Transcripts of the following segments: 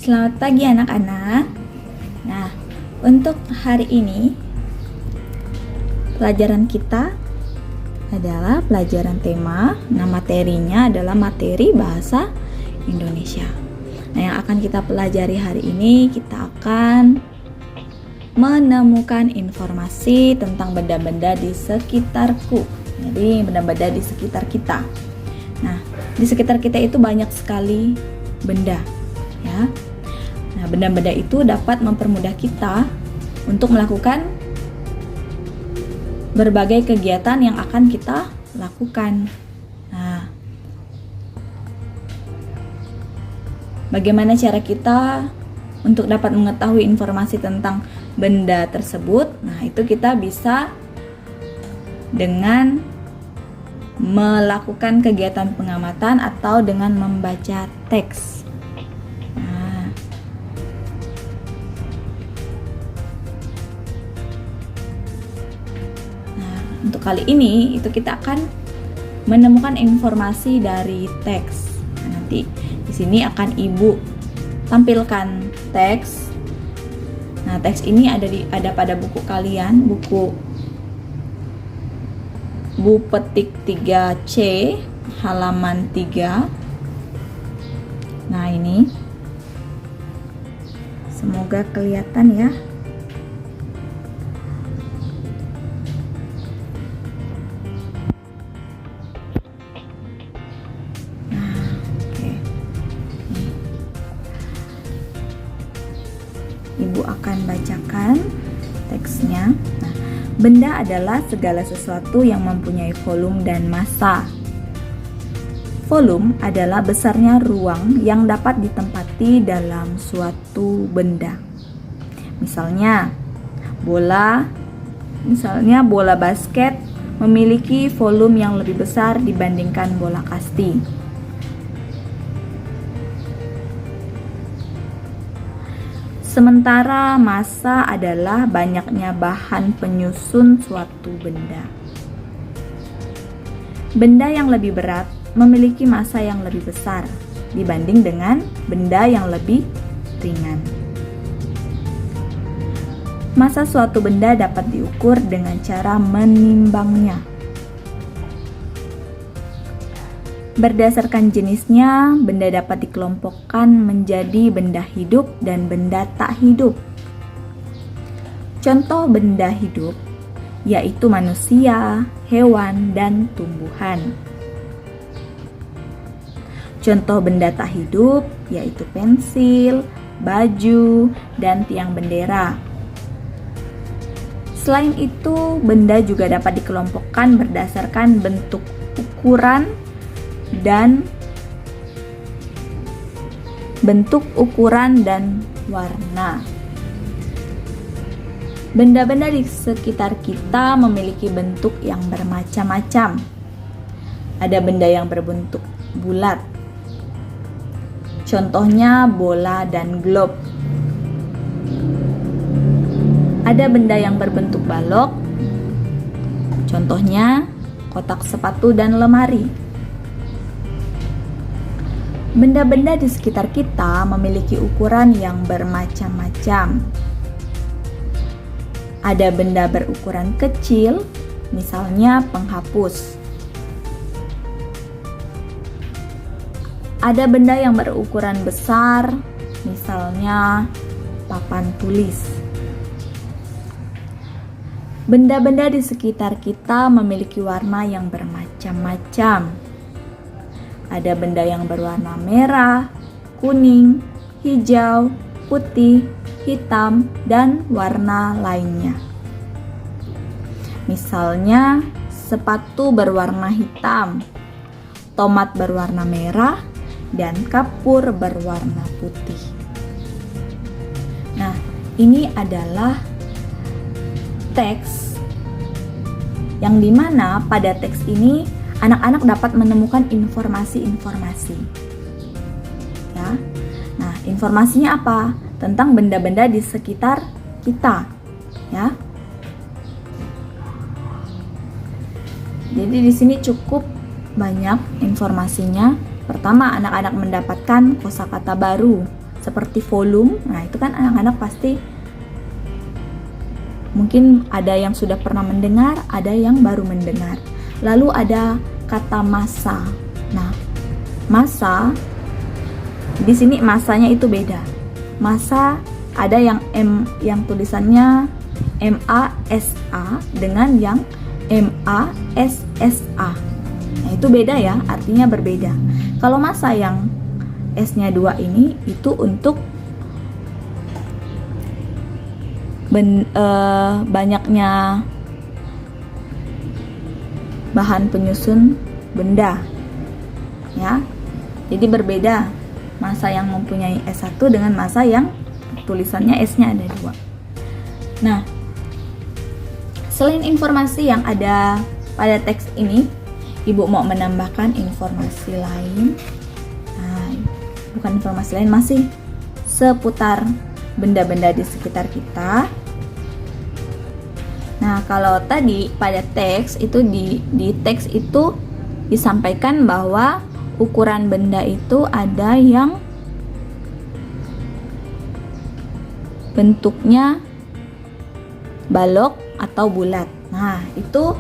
Selamat pagi anak-anak. Nah, untuk hari ini pelajaran kita adalah pelajaran tema. Nah, materinya adalah materi bahasa Indonesia. Nah, yang akan kita pelajari hari ini, kita akan menemukan informasi tentang benda-benda di sekitarku. Jadi, benda-benda di sekitar kita. Nah, di sekitar kita itu banyak sekali benda, ya. Nah, benda-benda itu dapat mempermudah kita untuk melakukan berbagai kegiatan yang akan kita lakukan. Nah, bagaimana cara kita untuk dapat mengetahui informasi tentang benda tersebut? Nah, itu kita bisa dengan melakukan kegiatan pengamatan atau dengan membaca teks. Untuk kali ini itu kita akan menemukan informasi dari teks. Nah, nanti di sini akan Ibu tampilkan teks. Nah, teks ini ada pada buku kalian, buku Bu Petik 3C halaman 3. Nah, ini semoga kelihatan ya. Ibu akan bacakan teksnya. Nah, benda adalah segala sesuatu yang mempunyai volume dan massa. Volume adalah besarnya ruang yang dapat ditempati dalam suatu benda. Misalnya bola basket memiliki volume yang lebih besar dibandingkan bola kasti. Sementara massa adalah banyaknya bahan penyusun suatu benda. Benda yang lebih berat memiliki massa yang lebih besar dibanding dengan benda yang lebih ringan. Massa suatu benda dapat diukur dengan cara menimbangnya. Berdasarkan jenisnya, benda dapat dikelompokkan menjadi benda hidup dan benda tak hidup. Contoh benda hidup yaitu manusia, hewan, dan tumbuhan. Contoh benda tak hidup yaitu pensil, baju, dan tiang bendera. Selain itu, benda juga dapat dikelompokkan berdasarkan bentuk, ukuran, dan warna. Benda-benda di sekitar kita memiliki bentuk yang bermacam-macam. Ada benda yang berbentuk bulat. Contohnya bola dan globe. Ada benda yang berbentuk balok. Contohnya kotak sepatu dan lemari. Benda-benda di sekitar kita memiliki ukuran yang bermacam-macam. Ada benda berukuran kecil, misalnya penghapus. Ada benda yang berukuran besar, misalnya papan tulis. Benda-benda di sekitar kita memiliki warna yang bermacam-macam. Ada benda yang berwarna merah, kuning, hijau, putih, hitam, dan warna lainnya. Misalnya, sepatu berwarna hitam, tomat berwarna merah, dan kapur berwarna putih. Nah, ini adalah teks yang dimana pada teks ini anak-anak dapat menemukan informasi-informasi. Ya. Nah, informasinya apa? Tentang benda-benda di sekitar kita, ya. Jadi di sini cukup banyak informasinya. Pertama, anak-anak mendapatkan kosakata baru seperti volume. Nah, itu kan anak-anak pasti mungkin ada yang sudah pernah mendengar, ada yang baru mendengar. Lalu ada kata massa. Nah, massa di sini massanya itu beda. Massa ada yang yang tulisannya MASA dengan yang MASSA. Nah, itu beda ya, artinya berbeda. Kalau massa yang S-nya 2 ini itu untuk banyaknya bahan penyusun benda ya. Jadi berbeda massa yang mempunyai S1 dengan massa yang tulisannya S-nya ada 2. Nah, selain informasi yang ada pada teks ini, Ibu mau menambahkan informasi lain. Nah, bukan informasi lain, masih seputar benda-benda di sekitar kita. Nah, kalau tadi pada teks itu di teks itu disampaikan bahwa ukuran benda itu ada yang bentuknya balok atau bulat. Nah, itu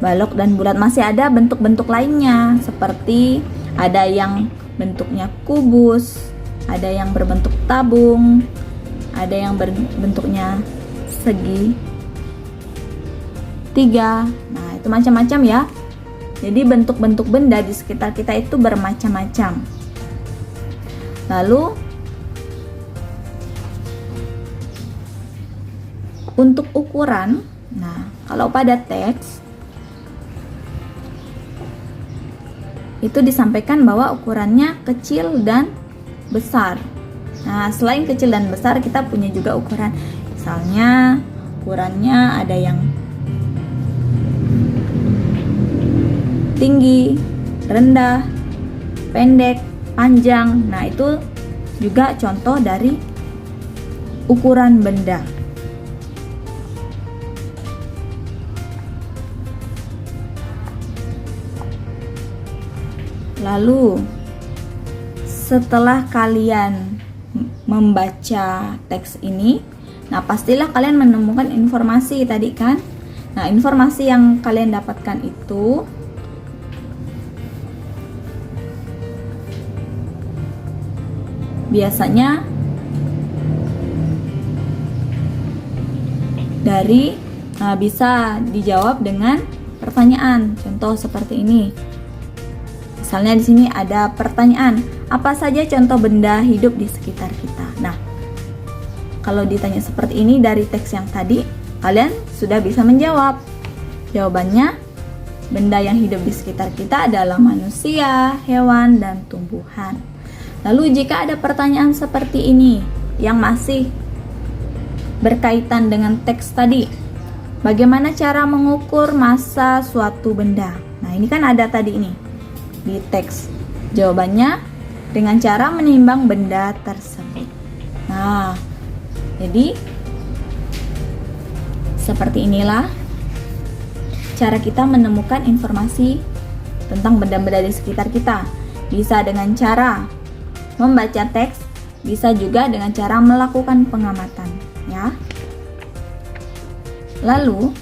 balok dan bulat. Masih ada bentuk-bentuk lainnya, seperti ada yang bentuknya kubus, ada yang berbentuk tabung, ada yang berbentuknya segi tiga. Nah, itu macam-macam ya. Jadi bentuk-bentuk benda di sekitar kita itu bermacam-macam. Lalu untuk ukuran, nah kalau pada teks itu disampaikan bahwa ukurannya kecil dan besar. Nah, selain kecil dan besar, kita punya juga ukuran. Misalnya ukurannya ada yang tinggi, rendah, pendek, panjang. Nah, itu juga contoh dari ukuran benda. Lalu setelah kalian membaca teks ini, nah pastilah kalian menemukan informasi tadi kan. Nah, informasi yang kalian dapatkan itu biasanya bisa dijawab dengan pertanyaan. Contoh seperti ini. Misalnya di sini ada pertanyaan, apa saja contoh benda hidup di sekitar kita? Nah, kalau ditanya seperti ini dari teks yang tadi, kalian sudah bisa menjawab. Jawabannya, benda yang hidup di sekitar kita adalah manusia, hewan, dan tumbuhan. Lalu jika ada pertanyaan seperti ini yang masih berkaitan dengan teks tadi, bagaimana cara mengukur massa suatu benda? Nah, ini kan ada tadi ini di teks. Jawabannya dengan cara menimbang benda tersebut. Nah, jadi seperti inilah cara kita menemukan informasi tentang benda-benda di sekitar kita. Bisa dengan cara membaca teks, bisa juga dengan cara melakukan pengamatan, ya. Lalu,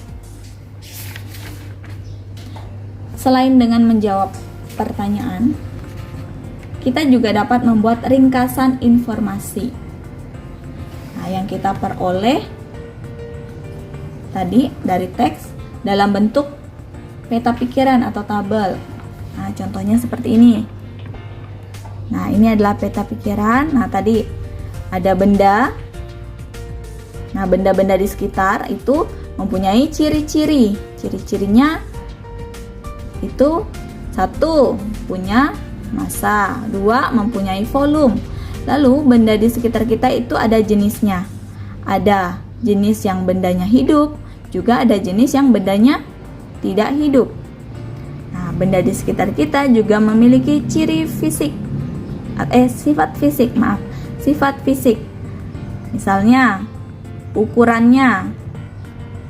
selain dengan menjawab pertanyaan, kita juga dapat membuat ringkasan informasi. Nah, yang kita peroleh tadi dari teks dalam bentuk peta pikiran atau tabel. Nah, contohnya seperti ini. Nah, ini adalah peta pikiran. Nah, tadi ada benda. Nah, benda-benda di sekitar itu mempunyai ciri-ciri. Ciri-cirinya itu 1. Punya massa, 2. Mempunyai volume. Lalu benda di sekitar kita itu ada jenisnya. Ada jenis yang bendanya hidup, juga ada jenis yang bendanya tidak hidup. Nah, benda di sekitar kita juga memiliki ciri fisik. Sifat fisik. Misalnya ukurannya,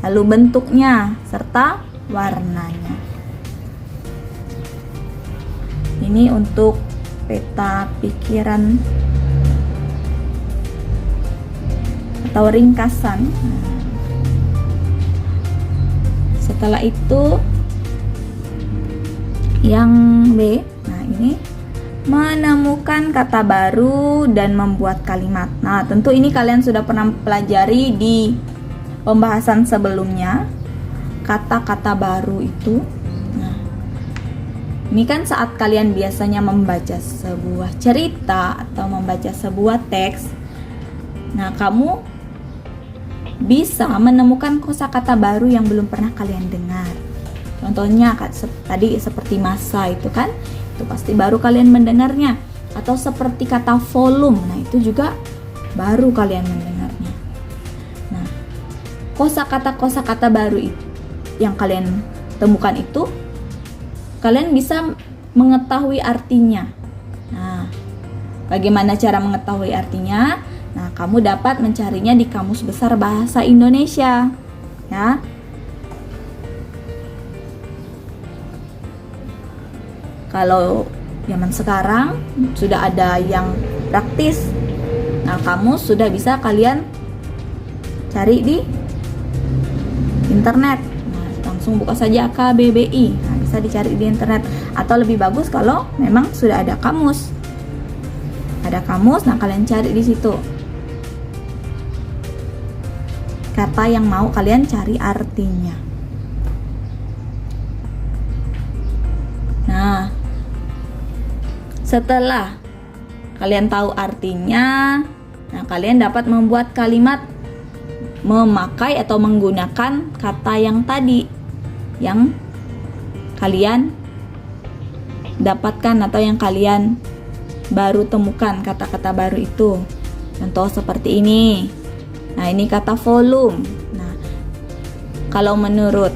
lalu bentuknya, serta warnanya. Ini untuk peta pikiran atau ringkasan. Setelah itu yang B, nah ini menemukan kata baru dan membuat kalimat. Nah, tentu ini kalian sudah pernah pelajari di pembahasan sebelumnya, kata-kata baru itu. Nah, ini kan saat kalian biasanya membaca sebuah cerita atau membaca sebuah teks. Nah, kamu bisa menemukan kosakata baru yang belum pernah kalian dengar. Contohnya tadi seperti masa itu kan, itu pasti baru kalian mendengarnya. Atau seperti kata volume, nah itu juga baru kalian mendengarnya. Nah, kosakata baru itu yang kalian temukan itu, kalian bisa mengetahui artinya. Nah, bagaimana cara mengetahui artinya? Nah, kamu dapat mencarinya di Kamus Besar Bahasa Indonesia, ya. Kalau zaman sekarang sudah ada yang praktis. Nah, kamus sudah bisa kalian cari di internet. Nah, langsung buka saja KBBI. Nah, bisa dicari di internet. Atau lebih bagus kalau memang sudah ada kamus. Ada kamus, nah kalian cari di situ kata yang mau kalian cari artinya. Nah, setelah kalian tahu artinya, nah kalian dapat membuat kalimat memakai atau menggunakan kata yang tadi yang kalian dapatkan atau yang kalian baru temukan, kata-kata baru itu. Contoh seperti ini. Nah, ini kata volume. Nah, kalau menurut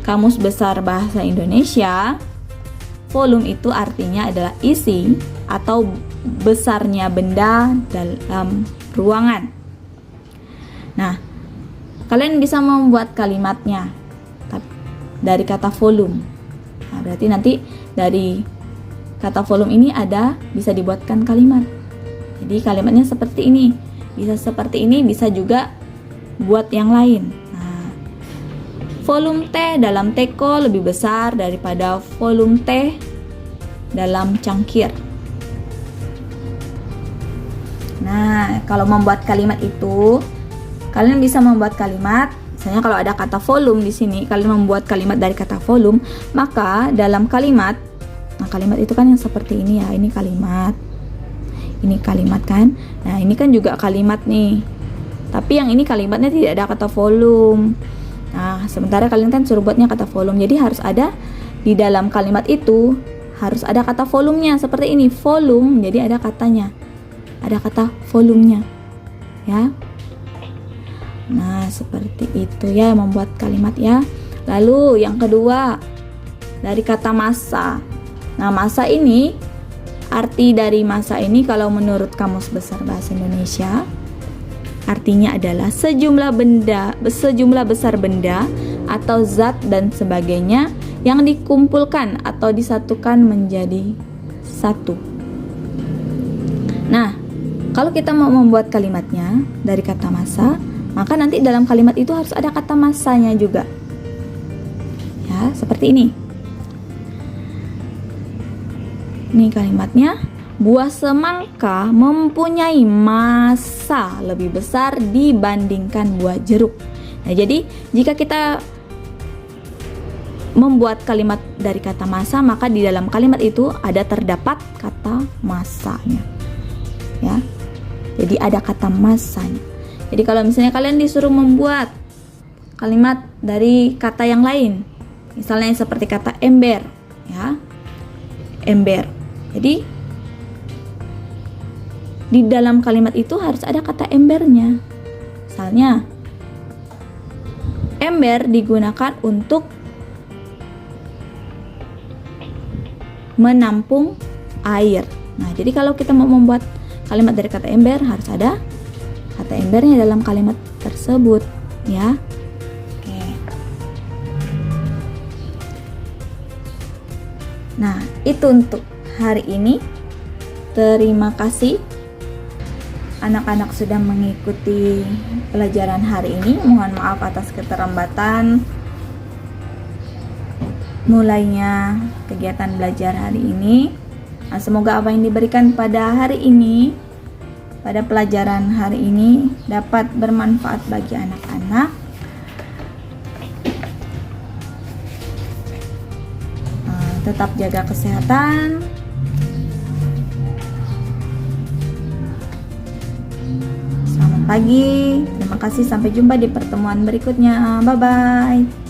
Kamus Besar Bahasa Indonesia, volume itu artinya adalah isi atau besarnya benda dalam ruangan. Nah, kalian bisa membuat kalimatnya dari kata volume. Nah, berarti nanti dari kata volume ini bisa dibuatkan kalimat. Jadi kalimatnya seperti ini. Bisa seperti ini, bisa juga buat yang lain. Nah, volume teh dalam teko lebih besar daripada volume teh dalam cangkir. Nah, kalau membuat kalimat itu, kalian bisa membuat kalimat. Misalnya kalau ada kata volume di sini, kalian membuat kalimat dari kata volume, maka dalam kalimat, nah kalimat itu kan yang seperti ini ya, ini kalimat. Ini kalimat kan. Nah, ini kan juga kalimat nih. Tapi yang ini kalimatnya tidak ada kata volume. Nah, sementara kalian kan suruh buatnya kata volume. Jadi harus ada di dalam kalimat itu, harus ada kata volumenya. Seperti ini, volume. Jadi ada katanya. Ada kata volumenya. Ya. Nah, seperti itu ya membuat kalimat ya. Lalu yang kedua, dari kata masa. Nah, masa ini, arti dari masa ini kalau menurut Kamus Besar Bahasa Indonesia, artinya adalah sejumlah besar benda atau zat dan sebagainya yang dikumpulkan atau disatukan menjadi satu. Nah, kalau kita mau membuat kalimatnya dari kata masa, maka nanti dalam kalimat itu harus ada kata masanya juga. Ya, seperti ini. Ini kalimatnya, buah semangka mempunyai massa lebih besar dibandingkan buah jeruk. Nah, jadi jika kita membuat kalimat dari kata massa, maka di dalam kalimat itu terdapat kata massanya. Ya. Jadi ada kata massanya. Jadi kalau misalnya kalian disuruh membuat kalimat dari kata yang lain, misalnya seperti kata ember, ya. Ember. Jadi di dalam kalimat itu harus ada kata embernya. Misalnya, ember digunakan untuk menampung air. Nah, jadi kalau kita mau membuat kalimat dari kata ember, harus ada kata embernya dalam kalimat tersebut, ya. Oke. Nah, itu untuk hari ini. Terima kasih. anak-anak sudah mengikuti pelajaran hari ini. Mohon maaf atas keterlambatan mulainya kegiatan belajar hari ini. Nah, semoga apa yang diberikan pada hari ini, pada pelajaran hari ini dapat bermanfaat bagi anak-anak. Tetap jaga kesehatan. Selamat pagi. Terima kasih. Sampai jumpa di pertemuan berikutnya. Bye-bye.